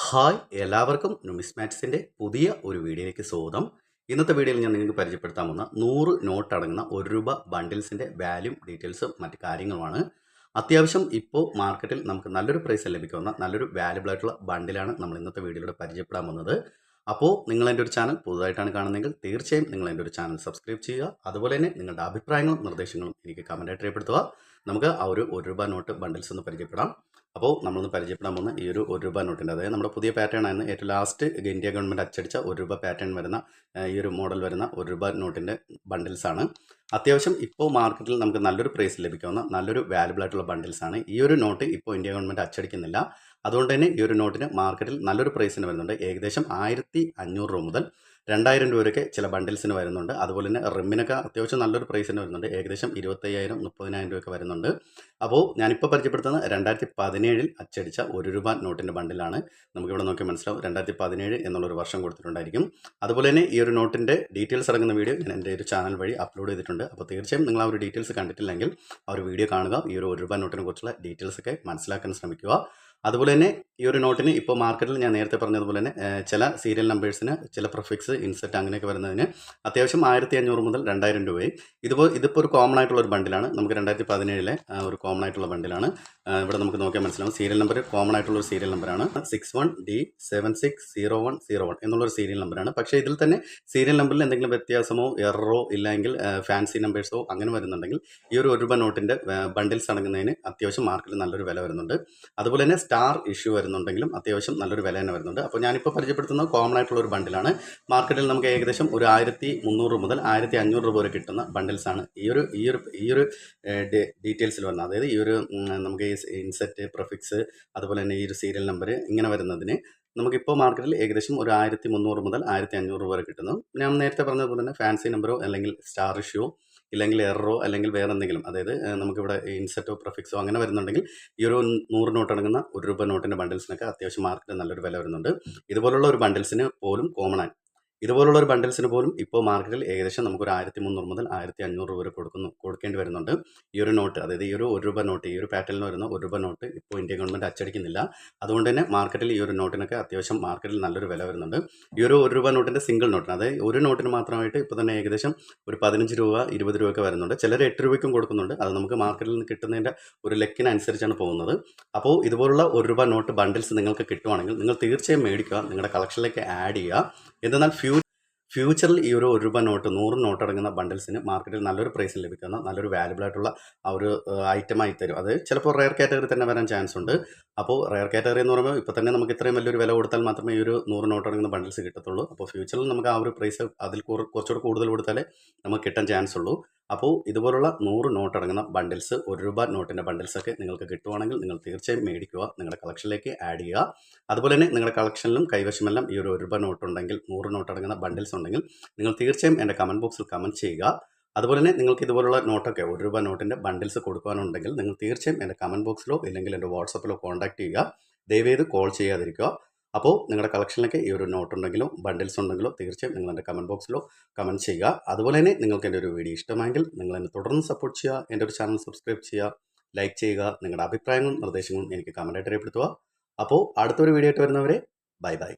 Hi എല്ലാവർക്കും നുമിസ്മാറ്റിക്സിൻ്റെ പുതിയ ഒരു വീഡിയോയിലേക്ക് സ്വാഗതം. ഇന്നത്തെ വീഡിയോയിൽ ഞാൻ നിങ്ങൾക്ക് പരിചയപ്പെടുത്താൻ പോകുന്ന 100 നോട്ട് അടങ്ങുന്ന ₹1 ബണ്ടിൽസിൻ്റെ വാല്യൂം ഡീറ്റെയിൽസും മറ്റ് കാര്യങ്ങളുമാണ്. അത്യാവശ്യം ഇപ്പോൾ മാർക്കറ്റിൽ നമുക്ക് നല്ലൊരു പ്രൈസിൽ ലഭിക്കുന്ന നല്ലൊരു വാല്യുബിൾ ആയിട്ടുള്ള ബണ്ടിലാണ് നമ്മൾ ഇന്നത്തെ വീഡിയോയിലൂടെ പരിചയപ്പെടാൻ പോകുന്നത്. അപ്പോൾ നിങ്ങൾ എൻ്റെ ഒരു ചാനൽ പുതുതായിട്ടാണ് കാണുന്നതെങ്കിൽ തീർച്ചയായും നിങ്ങൾ എൻ്റെ ഒരു ചാനൽ സബ്സ്ക്രൈബ് ചെയ്യുക. അതുപോലെ തന്നെ നിങ്ങളുടെ അഭിപ്രായങ്ങളും നിർദ്ദേശങ്ങളും എനിക്ക് കമൻറ്റായിട്ട് രേഖപ്പെടുത്തുക. നമുക്ക് ആ ഒരു ₹1 നോട്ട് ബണ്ടിൽസ് ഒന്ന് പരിചയപ്പെടാം. അപ്പോൾ നമ്മളൊന്ന് പരിചയപ്പെടാൻ പോകുന്ന ഈ ഒരു ₹1 നോട്ടിൻ്റെ, അതായത് നമ്മുടെ പുതിയ പാറ്റേൺ ആയിരുന്നു, ഏറ്റവും ലാസ്റ്റ് ഇന്ത്യ ഗവൺമെൻറ് അച്ചടിച്ച ₹1 പാറ്റേൺ വരുന്ന ഈ ഒരു മോഡൽ വരുന്ന ₹1 നോട്ടിൻ്റെ ബണ്ടിൽസാണ്. അത്യാവശ്യം ഇപ്പോൾ മാർക്കറ്റിൽ നമുക്ക് നല്ലൊരു പ്രൈസ് ലഭിക്കാവുന്ന നല്ലൊരു വാല്യുബിൾ ആയിട്ടുള്ള ബണ്ടിൽസാണ്. ഈ ഒരു നോട്ട് ഇപ്പോൾ ഇന്ത്യ ഗവൺമെൻറ് അച്ചടിക്കുന്നില്ല. അതുകൊണ്ട് തന്നെ ഈ ഒരു നോട്ടിന് മാർക്കറ്റിൽ നല്ലൊരു പ്രൈസിന് വരുന്നുണ്ട്. ഏകദേശം 1500 രൂപ മുതൽ 2000 രൂപ വരെയൊക്കെ ചില ബണ്ടിൽസിന് വരുന്നുണ്ട്. അതുപോലെ തന്നെ റിമ്മിനൊക്കെ അത്യാവശ്യം നല്ലൊരു പ്രൈസിന് വരുന്നുണ്ട്. ഏകദേശം 25,000 30,000 രൂപയൊക്കെ വരുന്നുണ്ട്. അപ്പോൾ ഞാനിപ്പോൾ പരിചയപ്പെടുത്തുന്നത് 2017 അച്ചടിച്ച ₹1 നോട്ടിൻ്റെ ബണ്ടിലാണ്. നമുക്കിവിടെ നോക്കിയാൽ മനസ്സിലാവും 2017 എന്നുള്ളൊരു വർഷം കൊടുത്തിട്ടുണ്ടായിരിക്കും. അതുപോലെ തന്നെ ഈ ഒരു നോട്ടിൻ്റെ ഡീറ്റെയിൽസ് അടങ്ങുന്ന വീഡിയോ ഞാൻ എൻ്റെ ഒരു ചാനൽ വഴി അപ്ലോഡ് ചെയ്തിട്ടുണ്ട്. അപ്പോൾ തീർച്ചയായും നിങ്ങൾ ആ ഒരു ഡീറ്റെയിൽസ് കണ്ടിട്ടില്ലെങ്കിൽ ആ ഒരു വീഡിയോ കാണുക. ഈ ഒരു ₹1 നോട്ടിനെ കുറിച്ചുള്ള ഡീറ്റെയിൽസൊക്കെ മനസ്സിലാക്കാൻ ശ്രമിക്കുക. അതുപോലെ തന്നെ ഈ ഒരു നോട്ടിന് ഇപ്പോൾ മാർക്കറ്റിൽ ഞാൻ നേരത്തെ പറഞ്ഞതുപോലെ തന്നെ ചില സീരിയൽ നമ്പേഴ്സിന് ചില പ്രിഫിക്സ് ഇൻസെറ്റ് അങ്ങനെയൊക്കെ വരുന്നതിന് അത്യാവശ്യം 1500 മുതൽ 2000 രൂപയും. ഇതിപ്പോൾ ഒരു കോമൺ ആയിട്ടുള്ള ഒരു ബണ്ടിലാണ്. നമുക്ക് 2017 ഒരു കോമൺ ആയിട്ടുള്ള ബണ്ടിലാണ്. ഇവിടെ നമുക്ക് നോക്കിയാൽ മനസ്സിലാവും സീരിയൽ നമ്പർ കോമൺ ആയിട്ടുള്ള ഒരു സീരിയൽ നമ്പറാണ്. 61D760101 എന്നുള്ളൊരു സീരിയൽ നമ്പറാണ്. പക്ഷേ ഇതിൽ തന്നെ സീരിയൽ നമ്പറിൽ എന്തെങ്കിലും വ്യത്യാസമോ എററോ ഇല്ലെങ്കിൽ ഫാൻസി നമ്പേഴ്സോ അങ്ങനെ വരുന്നുണ്ടെങ്കിൽ ഈ ഒരു ₹1 നോട്ടിൻ്റെ ബണ്ടിൽസ് അടങ്ങുന്നതിന് അത്യാവശ്യം മാർക്കറ്റിൽ നല്ലൊരു വില വരുന്നുണ്ട്. അതുപോലെ തന്നെ സ്റ്റാർ ഇഷ്യൂ വരുന്നുണ്ടെങ്കിലും അത്യാവശ്യം നല്ലൊരു വില തന്നെ വരുന്നുണ്ട്. അപ്പോൾ ഞാനിപ്പോൾ പരിചയപ്പെടുത്തുന്നത് കോമൺ ആയിട്ടുള്ള ഒരു ബണ്ടിലാണ്. മാർക്കറ്റിൽ നമുക്ക് ഏകദേശം ഒരു 1300 മുതൽ 1500 രൂപ വരെ കിട്ടുന്ന ബണ്ടിൽസാണ് ഈ ഒരു ഡീറ്റെയിൽസിൽ വരുന്നത്. അതായത് ഈ ഒരു നമുക്ക് ഈ ഇൻസെറ്റ് പ്രിഫിക്സ് അതുപോലെ തന്നെ ഈ ഒരു സീരിയൽ നമ്പർ ഇങ്ങനെ വരുന്നതിന് നമുക്കിപ്പോൾ മാർക്കറ്റിൽ ഏകദേശം ഒരു 1300 മുതൽ 1500 രൂപ വരെ കിട്ടുന്നു. ഞാൻ നേരത്തെ പറഞ്ഞതുപോലെ തന്നെ ഫാൻസി നമ്പറോ അല്ലെങ്കിൽ സ്റ്റാർ ഇഷ്യൂ ഇല്ലെങ്കിൽ എററോ അല്ലെങ്കിൽ വേറെ എന്തെങ്കിലും, അതായത് നമുക്കിവിടെ ഇൻസെറ്റോ പ്രിഫിക്സോ അങ്ങനെ വരുന്നുണ്ടെങ്കിൽ ഈ ഒരു 100 നോട്ട് അടങ്ങുന്ന ₹1 നോട്ടിൻ്റെ ബണ്ടിൽസിനൊക്കെ അത്യാവശ്യം മാർക്കറ്റിൽ നല്ലൊരു വില വരുന്നുണ്ട്. ഇതുപോലുള്ള ഒരു ബണ്ടിൽസിന് പോലും ഇതുപോലുള്ള ഒരു ബണ്ടിൽസിന് പോലും ഇപ്പോൾ മാർക്കറ്റിൽ ഏകദേശം നമുക്ക് ഒരു 1300 മുതൽ 1500 രൂപ വരെ കൊടുക്കേണ്ടി വരുന്നുണ്ട്. ഈ ഒരു നോട്ട്, അതായത് ഈ ഒരു ₹1 നോട്ട്, ഈ ഒരു പാറ്റേണിൽ വരുന്ന ₹1 നോട്ട് ഇപ്പോൾ ഇന്ത്യ ഗവൺമെൻറ് അച്ചടിക്കുന്നില്ല. അതുകൊണ്ട് തന്നെ മാർക്കറ്റിൽ ഈ ഒരു നോട്ടിനൊക്കെ അത്യാവശ്യം മാർക്കറ്റിൽ നല്ലൊരു വില വരുന്നുണ്ട്. ഈ ഒരു ₹1 നോട്ടിൻ്റെ സിംഗിൾ നോട്ടിന്, അതായത് ഒരു നോട്ടിന് മാത്രമായിട്ട് ഇപ്പോൾ തന്നെ ഏകദേശം ഒരു 15 രൂപ 20 രൂപയൊക്കെ വരുന്നുണ്ട്. ചിലർ 8 രൂപയ്ക്കും കൊടുക്കുന്നുണ്ട്. അത് നമുക്ക് മാർക്കറ്റിൽ നിന്ന് കിട്ടുന്നതിൻ്റെ ഒരു ലെക്കിനനുസരിച്ചാണ് പോകുന്നത്. അപ്പോൾ ഇതുപോലുള്ള ₹1 നോട്ട് ബണ്ടിൽസ് നിങ്ങൾക്ക് കിട്ടുവാണെങ്കിൽ നിങ്ങൾ തീർച്ചയായും മേടിക്കുക, നിങ്ങളുടെ കളക്ഷനിലേക്ക് ആഡ് ചെയ്യുക. എന്നാൽ ഫ്യൂച്ചറിൽ ഈ ഒരു ₹1 നോട്ട് 100 നോട്ട് അടങ്ങുന്ന ബണ്ടിൽസിന് മാർക്കറ്റിൽ നല്ലൊരു പ്രൈസിൽ ലഭിക്കുന്ന നല്ലൊരു വാല്യുബിൾ ആയിട്ടുള്ള ആ ഒരു ഐറ്റമായി തരും. അത് ചിലപ്പോൾ റെയർ കാറ്റഗറി തന്നെ വരാൻ ചാൻസ് ഉണ്ട്. അപ്പോൾ റെയർ കാറ്റഗറി എന്ന് പറയുമ്പോൾ ഇപ്പോൾ തന്നെ നമുക്ക് ഇത്രയും വലിയൊരു വില കൊടുത്താൽ മാത്രമേ ഈ ഒരു 100 നോട്ട് അടങ്ങുന്ന ബണ്ടിൽസ് കിട്ടത്തുള്ളൂ. അപ്പോൾ ഫ്യൂച്ചറിൽ നമുക്ക് ആ ഒരു പ്രൈസ് അതിൽ കുറച്ചുകൂടെ കൂടുതൽ കൊടുത്താലേ നമുക്ക് കിട്ടാൻ ചാൻസ് ഉള്ളൂ. അപ്പോൾ ഇതുപോലുള്ള 100 നോട്ട് അടങ്ങുന്ന ബണ്ടിൽസ് ₹1 നോട്ടിൻ്റെ ബണ്ടിൽസൊക്കെ നിങ്ങൾക്ക് കിട്ടുവാണെങ്കിൽ നിങ്ങൾ തീർച്ചയായും മേടിക്കുക, നിങ്ങളുടെ കളക്ഷനിലേക്ക് ആഡ് ചെയ്യുക. അതുപോലെ തന്നെ നിങ്ങളുടെ കളക്ഷനിലും കൈവശമെല്ലാം ഈ ഒരു ₹1 നോട്ട് ഉണ്ടെങ്കിൽ, 100 നോട്ട് അടങ്ങുന്ന ബണ്ടിൽസ് ഉണ്ടെങ്കിൽ നിങ്ങൾ തീർച്ചയായും എൻ്റെ കമൻറ്റ് ബോക്സിൽ കമൻറ്റ് ചെയ്യുക. അതുപോലെ തന്നെ നിങ്ങൾക്ക് ഇതുപോലുള്ള നോട്ടൊക്കെ ₹1 നോട്ടിൻ്റെ ബണ്ടിൽസ് കൊടുക്കാനുണ്ടെങ്കിൽ നിങ്ങൾ തീർച്ചയായും എൻ്റെ കമൻറ്റ് ബോക്സിലോ ഇല്ലെങ്കിൽ എൻ്റെ വാട്സപ്പിലോ കോൺടാക്റ്റ് ചെയ്യുക. ദയവേത് കോൾ ചെയ്യാതിരിക്കുക. അപ്പോൾ നിങ്ങളുടെ കളക്ഷനിലേക്ക് ഈ ഒരു നോട്ട് ഉണ്ടെങ്കിലോ ബണ്ടിൽസ് ഉണ്ടെങ്കിലോ തീർച്ചയായും നിങ്ങൾ എൻ്റെ കമൻറ്റ് ബോക്സിലോ കമൻറ്റ് ചെയ്യുക. അതുപോലെ തന്നെ നിങ്ങൾക്ക് എൻ്റെ ഒരു വീഡിയോ ഇഷ്ടമെങ്കിൽ നിങ്ങൾ എന്നെ തുടർന്ന് സപ്പോർട്ട് ചെയ്യുക, എൻ്റെ ഒരു ചാനൽ സബ്സ്ക്രൈബ് ചെയ്യുക, ലൈക്ക് ചെയ്യുക, നിങ്ങളുടെ അഭിപ്രായങ്ങളും നിർദ്ദേശങ്ങളും എനിക്ക് കമൻറ്റായിട്ട് രേഖപ്പെടുത്തുക. അപ്പോൾ അടുത്തൊരു വീഡിയോ ആയിട്ട് വരുന്നവരെ ബൈ ബൈ.